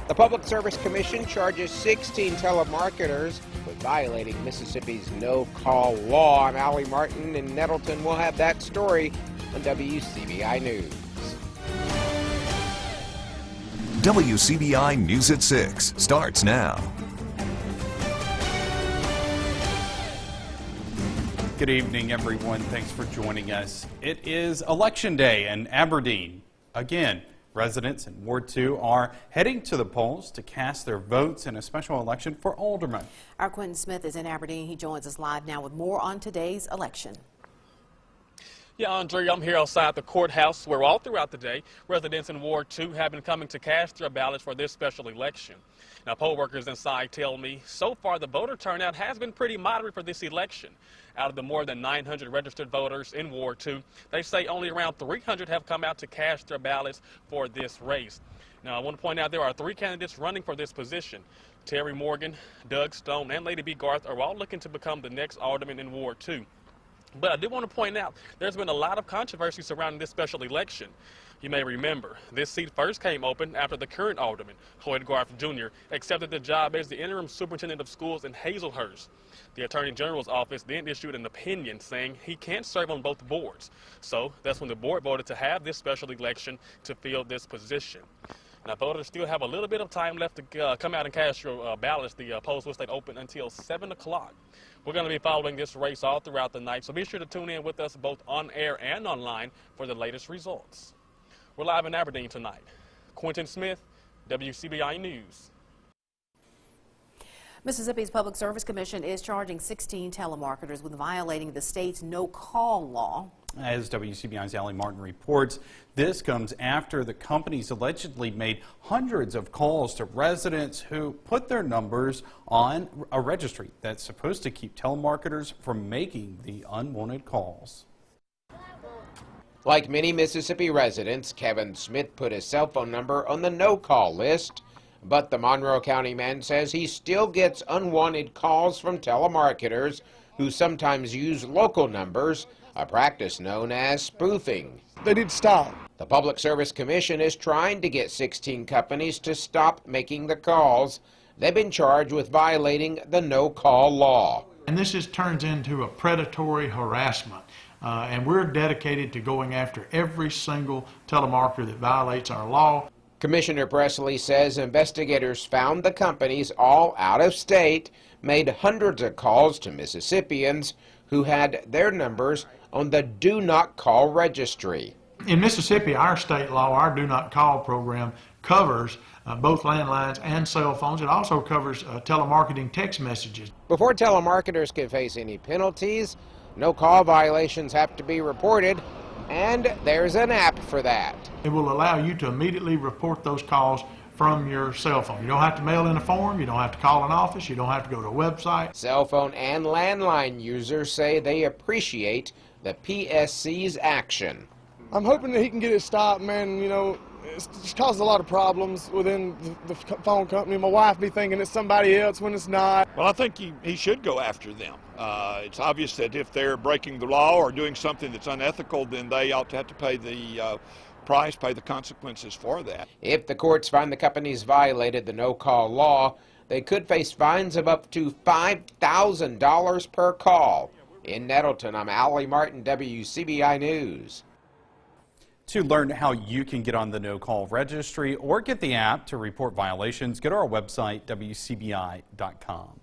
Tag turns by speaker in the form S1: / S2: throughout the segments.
S1: The Public Service Commission charges 16 telemarketers with violating Mississippi's no-call law. I'm Allie Martin in Nettleton. We'll have that story on WCBI News.
S2: WCBI News at 6 starts now.
S3: Good evening, everyone. Thanks for joining us. It is Election Day in Aberdeen. Again, residents in Ward 2 are heading to the polls to cast their votes in a special election for aldermen.
S4: Our Quentin Smith is in Aberdeen. He joins us live now with more on today's election.
S5: Yeah, Andre, I'm here outside the courthouse where all throughout the day, residents in Ward 2 have been coming to cast their ballots for this special election. Now, poll workers inside tell me so far the voter turnout has been pretty moderate for this election. Out of the more than 900 registered voters in Ward 2, they say only around 300 have come out to cast their ballots for this race. Now, I want to point out there are 3 candidates running for this position. Terry Morgan, Doug Stone, and Lady B. Garth are all looking to become the next alderman in Ward 2. But I do want to point out there's been a lot of controversy surrounding this special election. You may remember, this seat first came open after the current alderman, Hoyt Garth Jr., accepted the job as the interim superintendent of schools in Hazelhurst. The Attorney General's office then issued an opinion saying he can't serve on both boards. So that's when the board voted to have this special election to fill this position. Now, voters still have a little bit of time left to come out and cast your ballots. The polls will stay open until 7 o'clock. We're going to be following this race all throughout the night, so be sure to tune in with us both on air and online for the latest results. We're live in Aberdeen tonight. Quentin Smith, WCBI News.
S4: Mississippi's Public Service Commission is charging 16 telemarketers with violating the state's no-call law.
S3: As WCBI's Allie Martin reports, this comes after the companies allegedly made hundreds of calls to residents who put their numbers on a registry that's supposed to keep telemarketers from making the unwanted calls.
S1: Like many Mississippi residents, Kevin Smith put his cell phone number on the no-call list, but the Monroe County man says he still gets unwanted calls from telemarketers who sometimes use local numbers, a practice known as spoofing.
S6: They need to stop.
S1: The Public Service Commission is trying to get 16 companies to stop making the calls. They've been charged with violating the no-call law.
S6: And this just turns into a predatory harassment. And we're dedicated to going after every single telemarketer that violates our law.
S1: Commissioner Presley says investigators found the companies, all out of state, made hundreds of calls to Mississippians who had their numbers on the Do Not Call registry.
S6: In Mississippi, our state law, our Do Not Call program covers both landlines and cell phones. It also covers telemarketing text messages.
S1: Before telemarketers can face any penalties, no-call violations have to be reported, and there's an app for that.
S6: It will allow you to immediately report those calls from your cell phone. You don't have to mail in a form, you don't have to call an office, you don't have to go to a website.
S1: Cell phone and landline users say they appreciate the PSC's action.
S7: I'm hoping that he can get it stopped, man. You know, it's just caused a lot of problems within the phone company. My wife be thinking it's somebody else when it's not.
S8: Well, I think he should go after them. It's obvious that if they're breaking the law or doing something that's unethical, then they ought to have to pay the price, pay the consequences for that.
S1: If the courts find the companies violated the no-call law, they could face fines of up to $5,000 per call. In Nettleton, I'm Allie Martin, WCBI News.
S3: To learn how you can get on the no-call registry or get the app to report violations, go to our website, WCBI.com.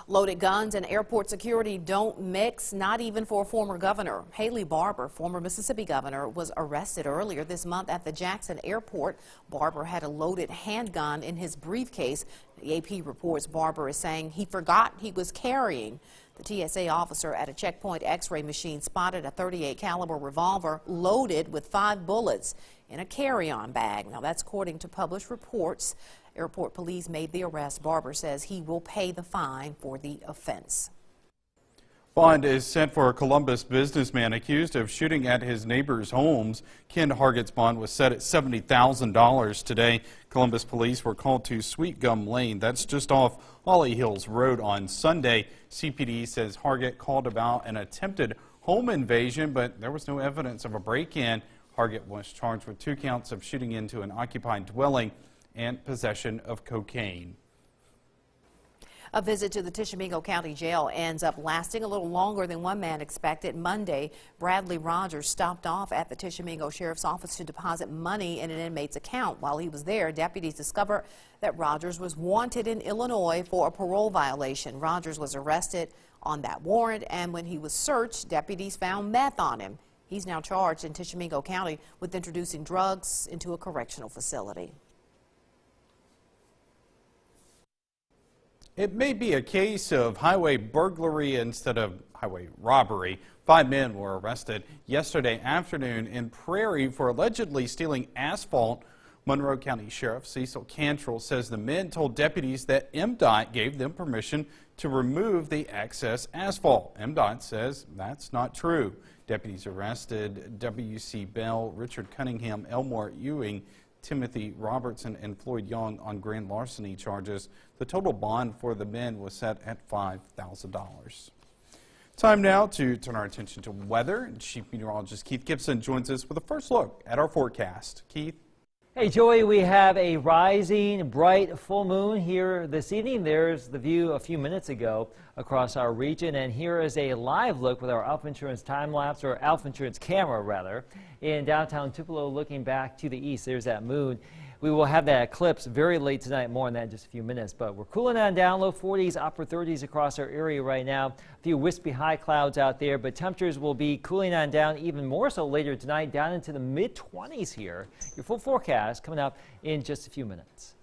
S4: Loaded guns and airport security don't mix, not even for a former governor. Haley Barbour, former Mississippi governor, was arrested earlier this month at the Jackson airport. Barbour had a loaded handgun in his briefcase. The AP reports Barbour is saying he forgot he was carrying. The TSA officer at a checkpoint x-ray machine spotted a .38 caliber revolver loaded with 5 bullets in a carry-on bag. Now that's according to published reports. Airport police made the arrest. Barbour says he will pay the fine for the offense.
S3: Bond is set for a Columbus businessman accused of shooting at his neighbor's homes. Ken Hargett's bond was set at $70,000 today. Columbus police were called to Sweet Gum Lane. That's just off Holly Hills Road on Sunday. CPD says Hargett called about an attempted home invasion, but there was no evidence of a break-in. Hargett was charged with 2 counts of shooting into an occupied dwelling and possession of cocaine.
S4: A visit to the Tishomingo County Jail ends up lasting a little longer than one man expected. Monday, Bradley Rogers stopped off at the Tishomingo Sheriff's Office to deposit money in an inmate's account. While he was there, deputies discovered that Rogers was wanted in Illinois for a parole violation. Rogers was arrested on that warrant, and when he was searched, deputies found meth on him. He's now charged in Tishomingo County with introducing drugs into a correctional facility.
S3: It may be a case of highway burglary instead of highway robbery. 5 men were arrested yesterday afternoon in Prairie for allegedly stealing asphalt. Monroe County Sheriff Cecil Cantrell says the men told deputies that MDOT gave them permission to remove the excess asphalt. MDOT says that's not true. Deputies arrested W.C. Bell, Richard Cunningham, Elmore Ewing, Timothy Robertson, and Floyd Young on grand larceny charges. The total bond for the men was set at $5,000. Time now to turn our attention to weather. Chief Meteorologist Keith Gibson joins us with a first look at our forecast. Keith?
S9: Hey Joey, we have a rising bright full moon here this evening. There's the view a few minutes ago across our region, and here is a live look with our Alpha Insurance time lapse, or Alpha Insurance camera rather, in downtown Tupelo looking back to the east. There's that moon. We will have that eclipse very late tonight, more on that in just a few minutes, but we're cooling on down, low 40s, upper 30s across our area right now. A few wispy high clouds out there, but temperatures will be cooling on down even more so later tonight, down into the mid-20s here. Your full forecast coming up in just a few minutes.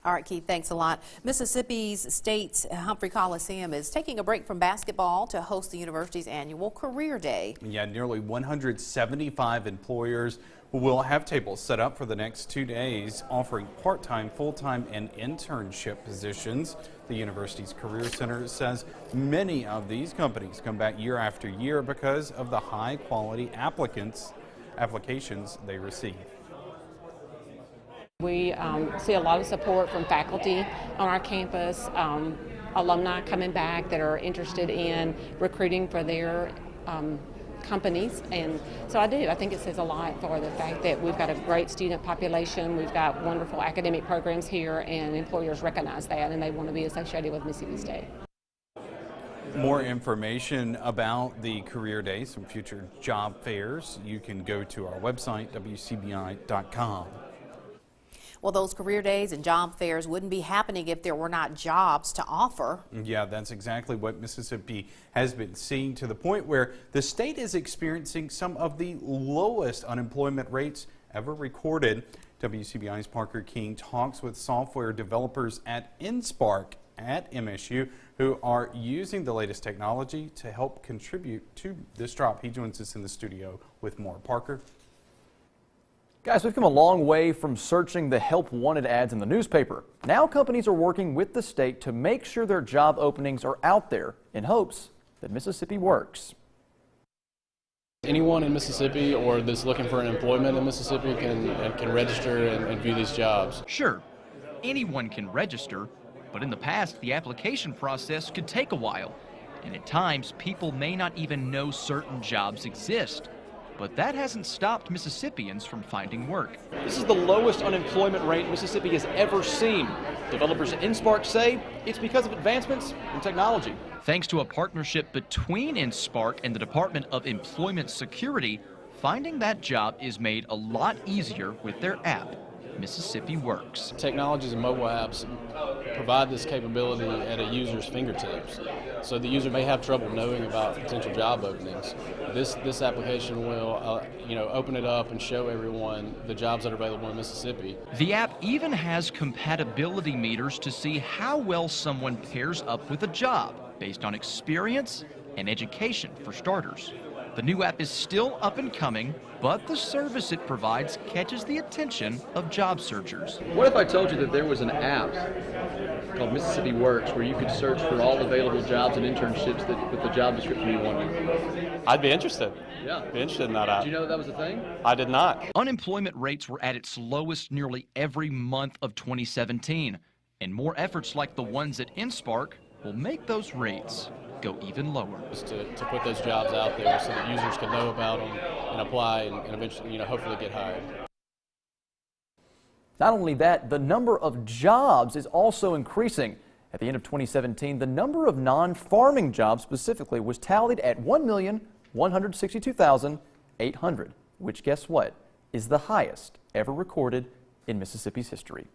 S4: All right, Keith, thanks a lot. Mississippi's State's Humphrey Coliseum is taking a break from basketball to host the university's annual Career Day.
S3: Yeah, nearly 175 employers will have tables set up for the next 2 days, offering part-time, full-time, and internship positions. The university's Career Center says many of these companies come back year after year because of the high-quality applications they receive.
S10: We see a lot of support from faculty on our campus, alumni coming back that are interested in recruiting for their companies, and so I think it says a lot for the fact that we've got a great student population, we've got wonderful academic programs here, and employers recognize that and they want to be associated with Mississippi State.
S3: More information about the Career Day, some future job fairs, you can go to our website, WCBI.com.
S4: Well, those career days and job fairs wouldn't be happening if there were not jobs to offer.
S3: Yeah, that's exactly what Mississippi has been seeing, to the point where the state is experiencing some of the lowest unemployment rates ever recorded. WCBI's Parker King talks with software developers at InSpark at MSU who are using the latest technology to help contribute to this drop. He joins us in the studio with more. Parker?
S11: Guys, we've come a long way from searching the help wanted ads in the newspaper. Now companies are working with the state to make sure their job openings are out there in hopes that Mississippi works.
S12: Anyone in Mississippi or that's looking for an employment in Mississippi can register and view these jobs.
S13: Sure, anyone can register, but in the past the application process could take a while, and at times people may not even know certain jobs exist. But that hasn't stopped Mississippians from finding work.
S11: This is the lowest unemployment rate Mississippi has ever seen. Developers at InSpark say it's because of advancements in technology.
S13: Thanks to a partnership between InSpark and the Department of Employment Security, finding that job is made a lot easier with their app, Mississippi Works.
S12: Technologies and mobile apps provide this capability at a user's fingertips. So the user may have trouble knowing about potential job openings. This application will open it up and show everyone the jobs that are available in Mississippi.
S13: The app even has compatibility meters to see how well someone pairs up with a job based on experience and education for starters. The new app is still up and coming, but the service it provides catches the attention of job searchers.
S11: What if I told you that there was an app called Mississippi Works where you could search for all available jobs and internships with the job description you wanted?
S12: I'd be interested.
S11: Yeah.
S12: Be interested in that app.
S11: Did you know that was a thing?
S12: I did not.
S13: Unemployment rates were at its lowest nearly every month of 2017, and more efforts like the ones at InSpark will make those rates go even lower.
S12: Just to put those jobs out there so that users can know about them and apply and eventually, hopefully get hired.
S11: Not only that, the number of jobs is also increasing. At the end of 2017, the number of non-farming jobs specifically was tallied at 1,162,800, which, guess what, is the highest ever recorded in Mississippi's history.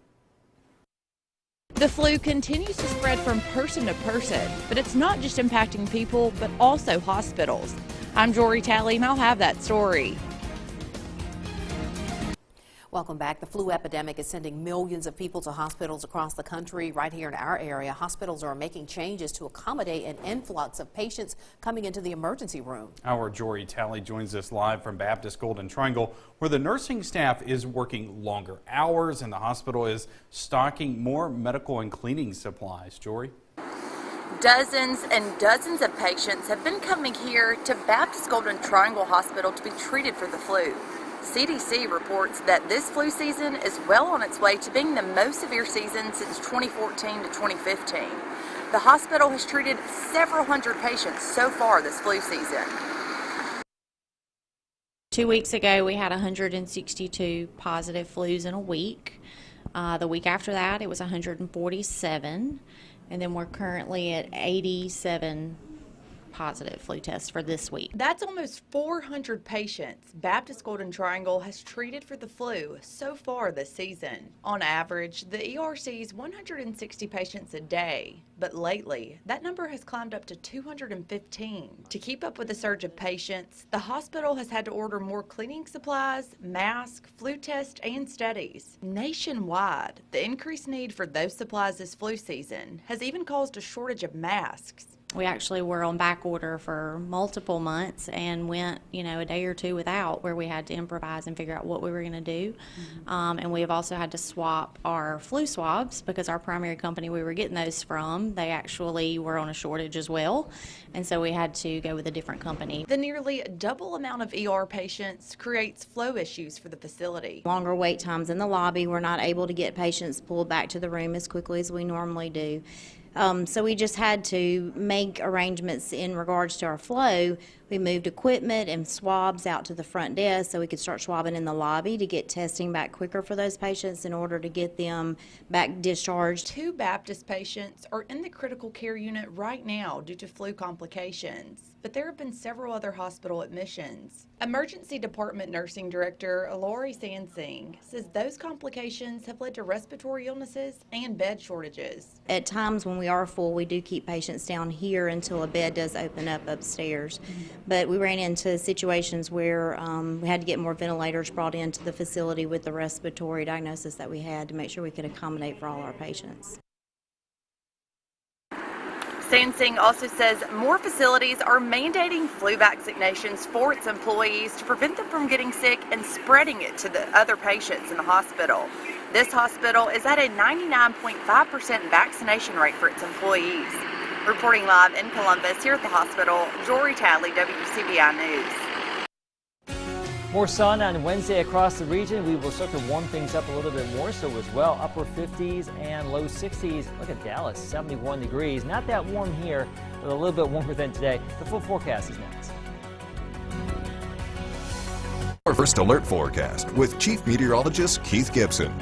S14: The flu continues to spread from person to person, but it's not just impacting people, but also hospitals. I'm Jory Talley, and I'll have that story.
S4: Welcome back. The flu epidemic is sending millions of people to hospitals across the country. Right here in our area, hospitals are making changes to accommodate an influx of patients coming into the emergency room.
S3: Our Jory Talley joins us live from Baptist Golden Triangle, where the nursing staff is working longer hours and the hospital is stocking more medical and cleaning supplies. Jory?
S15: Dozens and dozens of patients have been coming here to Baptist Golden Triangle Hospital to be treated for the flu. CDC reports that this flu season is well on its way to being the most severe season since 2014 to 2015. The hospital has treated several hundred patients so far this flu season.
S16: 2 weeks ago, we had 162 positive flus in a week. The week after that, it was 147. And then we're currently at 87 positive flu tests for this week.
S15: That's almost 400 patients Baptist Golden Triangle has treated for the flu so far this season. On average, the ER sees 160 patients a day, but lately that number has climbed up to 215. To keep up with the surge of patients, the hospital has had to order more cleaning supplies, masks, flu tests, and studies. Nationwide, the increased need for those supplies this flu season has even caused a shortage of masks.
S16: We actually were on back order for multiple months and went, a day or two without, where we had to improvise and figure out what we were going to do. And we have also had to swap our flu swabs because our primary company we were getting those from, they actually were on a shortage as well. And so we had to go with a different company.
S15: The nearly double amount of ER patients creates flow issues for the facility.
S16: Longer wait times in the lobby. We're not able to get patients pulled back to the room as quickly as we normally do. So we just had to make arrangements in regards to our flow. We moved equipment and swabs out to the front desk so we could start swabbing in the lobby to get testing back quicker for those patients in order to get them back discharged.
S15: 2 Baptist patients are in the critical care unit right now due to flu complications, but there have been several other hospital admissions. Emergency Department Nursing Director Lori Sansing says those complications have led to respiratory illnesses and bed shortages.
S16: At times when we are full, we do keep patients down here until a bed does open up upstairs. But we ran into situations where we had to get more ventilators brought into the facility with the respiratory diagnosis that we had to make sure we could accommodate for all our patients.
S15: Sansing also says more facilities are mandating flu vaccinations for its employees to prevent them from getting sick and spreading it to the other patients in the hospital. This hospital is at a 99.5% vaccination rate for its employees. Reporting live in Columbus, here at the hospital, Jory Talley, WCBI News.
S9: More sun on Wednesday across the region. We will start to warm things up a little bit more so as well. Upper 50s and low 60s. Look at Dallas, 71 degrees. Not that warm here, but a little bit warmer than today. The full forecast is next.
S2: Our first alert forecast with Chief Meteorologist Keith Gibson.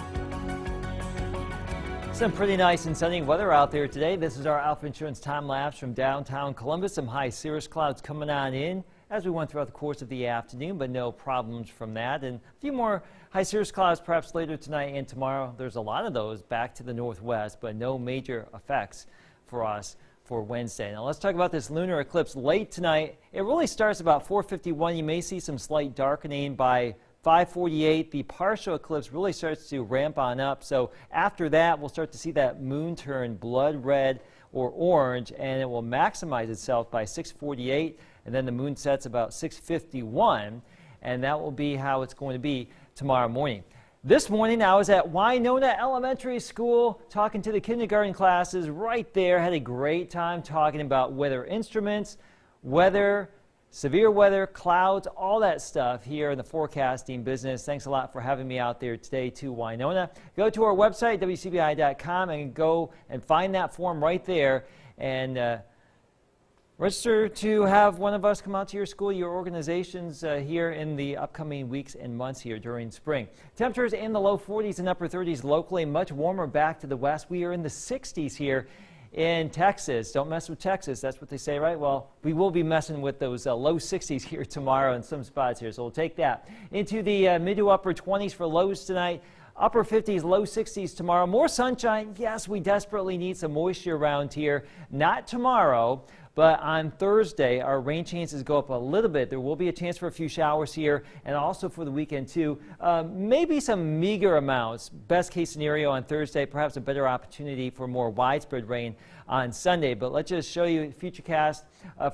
S9: Some pretty nice and sunny weather out there today. This is our Alpha Insurance time lapse from downtown Columbus. Some high cirrus clouds coming on in as we went throughout the course of the afternoon, but no problems from that. And a few more high cirrus clouds perhaps later tonight and tomorrow. There's a lot of those back to the northwest, but no major effects for us for Wednesday. Now let's talk about this lunar eclipse late tonight. It really starts about 4:51. You may see some slight darkening by 5:48. The partial eclipse really starts to ramp on up. So after that, we'll start to see that moon turn blood red or orange, and it will maximize itself by 6:48. And then the moon sets about 6:51, and that will be how it's going to be tomorrow morning. This morning, I was at Winona Elementary School talking to the kindergarten classes right there. Had a great time talking about weather instruments, weather, severe weather, clouds, all that stuff here in the forecasting business. Thanks a lot for having me out there today to Winona. Go to our website, WCBI.com, and go and find that form right there. And Register to have one of us come out to your school, your organizations here in the upcoming weeks and months here during spring. Temperatures in the low 40s and upper 30s locally, much warmer back to the west. We are in the 60s here in Texas. Don't mess with Texas. That's what they say, right? Well, we will be messing with those low 60s here tomorrow in some spots here, so we'll take that. Into the mid to upper 20s for lows tonight. Upper 50s, low 60s tomorrow. More sunshine. Yes, we desperately need some moisture around here. Not tomorrow, but on Thursday, our rain chances go up a little bit. There will be a chance for a few showers here, and also for the weekend, too. Maybe some meager amounts. Best case scenario on Thursday, perhaps a better opportunity for more widespread rain on Sunday. But let's just show you futurecast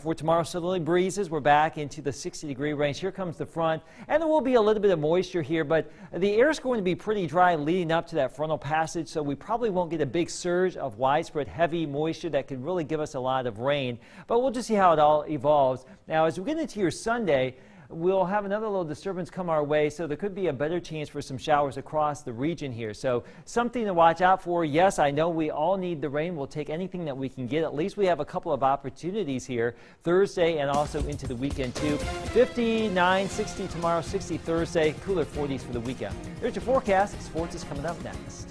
S9: for tomorrow. Southerly breezes. We're back into the 60-degree range. Here comes the front, and there will be a little bit of moisture here, but the air is going to be pretty dry leading up to that frontal passage, so we probably won't get a big surge of widespread heavy moisture that could really give us a lot of rain. But we'll just see how it all evolves. Now, as we get into your Sunday, we'll have another little disturbance come our way, so there could be a better chance for some showers across the region here. So something to watch out for. Yes, I know we all need the rain. We'll take anything that we can get. At least we have a couple of opportunities here Thursday and also into the weekend too. 59, 60 tomorrow, 60 Thursday, cooler 40s for the weekend. There's your forecast. Sports is coming up next.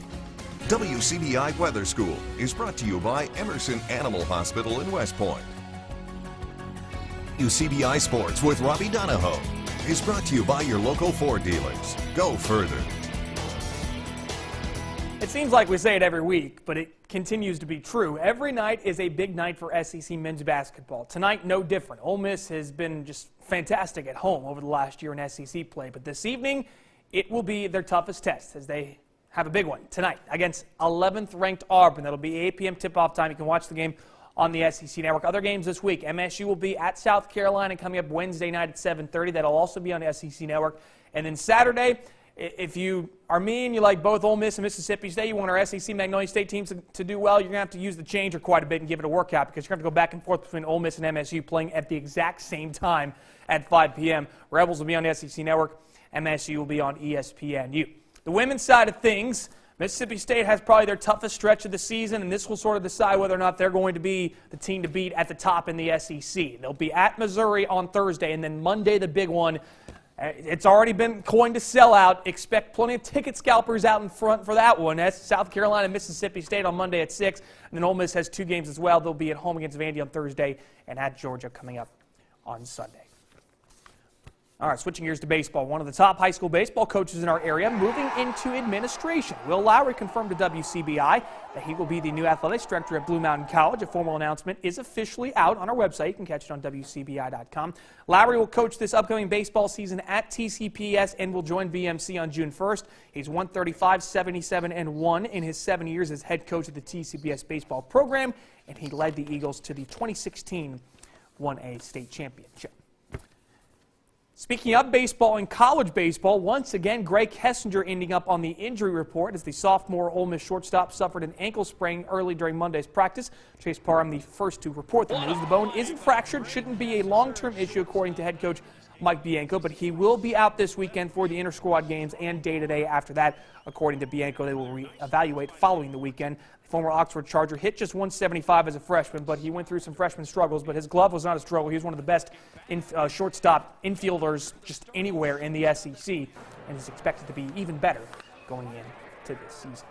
S2: WCBI Weather School is brought to you by Emerson Animal Hospital in West Point. WCBI Sports with Robbie Donahoe is brought to you by your local Ford dealers. Go further.
S17: It seems like we say it every week, but it continues to be true. Every night is a big night for SEC men's basketball. Tonight, no different. Ole Miss has been just fantastic at home over the last year in SEC play, but this evening, it will be their toughest test as they have a big one tonight against 11th-ranked Auburn. That'll be 8 p.m. tip-off time. You can watch the game on the SEC Network. Other games this week, MSU will be at South Carolina coming up Wednesday night at 7:30. That'll also be on the SEC Network. And then Saturday, if you are me and you like both Ole Miss and Mississippi State, you want our SEC Magnolia State teams to do well, you're going to have to use the changer quite a bit and give it a workout because you're going to have to go back and forth between Ole Miss and MSU playing at the exact same time at 5 p.m. Rebels will be on the SEC Network. MSU will be on ESPNU. The women's side of things, Mississippi State has probably their toughest stretch of the season, and this will sort of decide whether or not they're going to be the team to beat at the top in the SEC. They'll be at Missouri on Thursday, and then Monday, the big one. It's already been coined to sell out. Expect plenty of ticket scalpers out in front for that one. That's South Carolina, Mississippi State on Monday at 6. And then Ole Miss has 2 games as well. They'll be at home against Vandy on Thursday and at Georgia coming up on Sunday. All right, switching gears to baseball. One of the top high school baseball coaches in our area moving into administration. Will Lowry confirmed to WCBI that he will be the new athletics director at Blue Mountain College. A formal announcement is officially out on our website. You can catch it on WCBI.com. Lowry will coach this upcoming baseball season at TCPS and will join BMC on June 1st. He's 135, 77, and 1 in his 7 years as head coach of the TCPS baseball program, and he led the Eagles to the 2016 1A state championship. Speaking of baseball and college baseball, once again, Greg Kessinger ending up on the injury report as the sophomore Ole Miss shortstop suffered an ankle sprain early during Monday's practice. Chase Parham, the first to report the news. The bone isn't fractured, shouldn't be a long-term issue according to head coach Mike Bianco, but he will be out this weekend for the inter-squad games and day-to-day after that. According to Bianco, they will reevaluate following the weekend. The former Oxford Charger hit just 175 as a freshman, but he went through some freshman struggles, but his glove was not a struggle. He was one of the best shortstop infielders just anywhere in the SEC and is expected to be even better going into this season.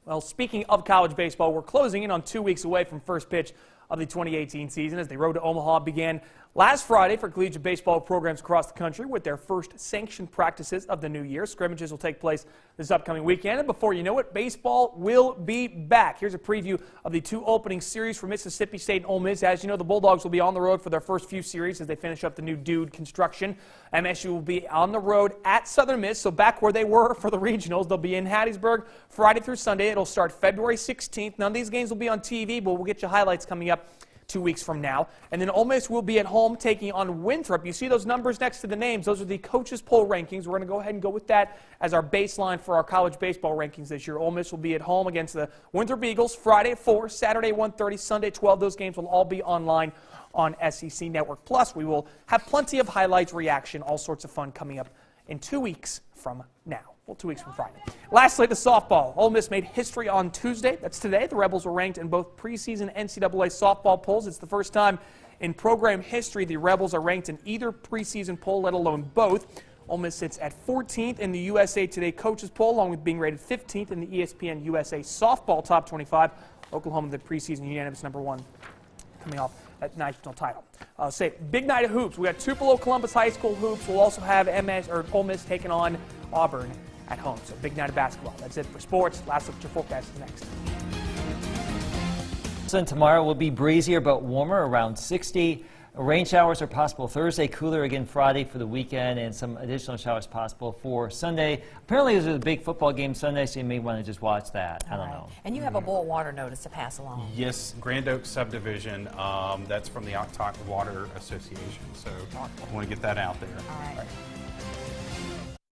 S17: Well, speaking of college baseball, we're closing in on 2 weeks away from first pitch of the 2018 season as the road to Omaha began last Friday for collegiate baseball programs across the country with their first sanctioned practices of the new year. Scrimmages will take place this upcoming weekend, and before you know it, baseball will be back. Here's a preview of the 2 opening series for Mississippi State and Ole Miss. As you know, the Bulldogs will be on the road for their first few series as they finish up the new Dude construction. MSU will be on the road at Southern Miss, so back where they were for the regionals. They'll be in Hattiesburg Friday through Sunday. It'll start February 16th. None of these games will be on TV, but we'll get you highlights coming up 2 weeks from now. And then Ole Miss will be at home taking on Winthrop. You see those numbers next to the names. Those are the coaches' poll rankings. We're going to go ahead and go with that as our baseline for our college baseball rankings this year. Ole Miss will be at home against the Winthrop Eagles Friday at 4, Saturday 1:30, Sunday 12. Those games will all be online on SEC Network. Plus, we will have plenty of highlights, reaction, all sorts of fun coming up in 2 weeks from now. Well, 2 weeks from Friday. Lastly, the softball. Ole Miss made history on Tuesday. That's today. The Rebels were ranked in both preseason NCAA softball polls. It's the first time In program history, the Rebels are ranked in either preseason poll, let alone both. Ole Miss sits at 14th in the USA Today coaches poll, along with being rated 15th in the ESPN USA softball top 25. Oklahoma, the preseason unanimous #1, coming off that national title. Big night of hoops. We got Tupelo Columbus High School hoops. We'll also have Ole Miss taking on Auburn at home. So big night of basketball. That's it for sports. Last look at your forecast is next.
S9: And tomorrow will be breezier but warmer, around 60. Rain showers are possible Thursday, cooler again Friday for the weekend, and some additional showers possible for Sunday. Apparently, there's a big football game Sunday, so you may want to just watch that. I don't know.
S4: And you have a boil water notice to pass along.
S3: Yes, Grand Oaks subdivision. That's from the Octoc Water Association. So I want to get that out there.
S4: All right.